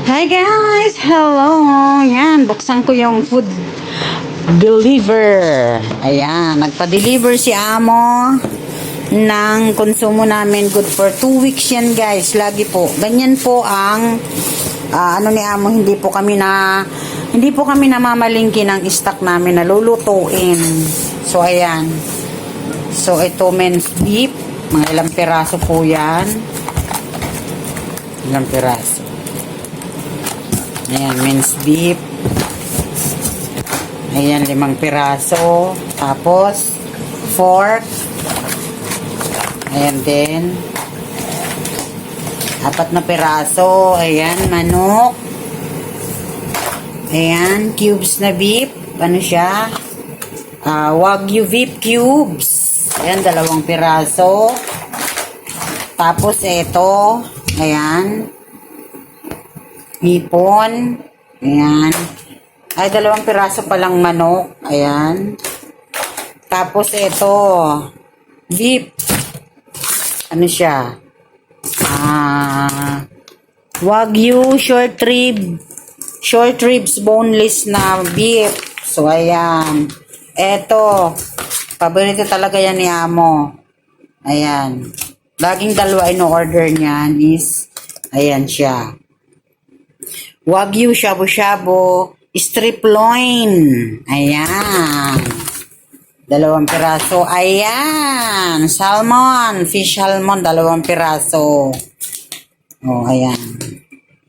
Hi guys! Hello! Yan, buksan ko yung food deliver. Ayan, nagpa-deliver si Amo ng konsumo namin. Good for 2 weeks yan guys. Lagi po. Ganyan po ang ano ni Amo. Hindi po kami namamalingki ng stock namin na lulutuin. So ayan. So ito minced beef. Mga ilang piraso po yan. Ilang piraso. Ayan, minced beef. Ayan, 5 piraso. Tapos, fork. Ayan din. 4 na piraso. Ayan, manok. Ayan, cubes na beef. Ano siya? Wagyu beef cubes. Ayan, 2 piraso. Tapos, ito. Ayan. Hipon. Ayan. Ay, 2 piraso palang manok. Ayan. Tapos, ito. Beef. Ano siya? Wagyu short ribs boneless na beef. So, ayan. Ito. Paborito talaga yan ni Amo. Ayan. Laging 2 in-order niyan is, ayan siya. Wagyu shabu-shabu strip loin. Ayan. 2 piraso. Ayan. Salmon. Fish salmon. 2 piraso. Oh, ayan.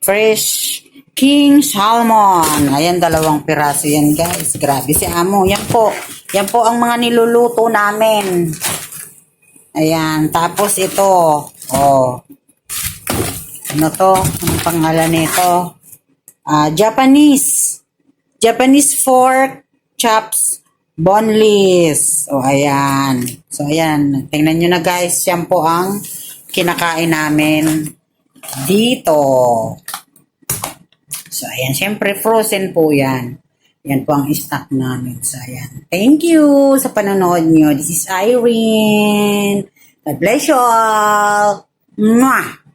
Fresh king salmon. Ayan, 2 piraso yan guys. Grabe si Amo. Yan po. Yan po ang mga niluluto namin. Ayan. Tapos ito. Oh. Ano to? Anong pangalan nito? Japanese fork chops boneless. O, ayan. So, ayan. Tingnan nyo na guys. Yan po ang kinakain namin dito. So, ayan. Siyempre, frozen po yan. Yan po ang stock namin. So, ayan. Thank you sa panonood nyo. This is Irene. God bless you all. Mwah!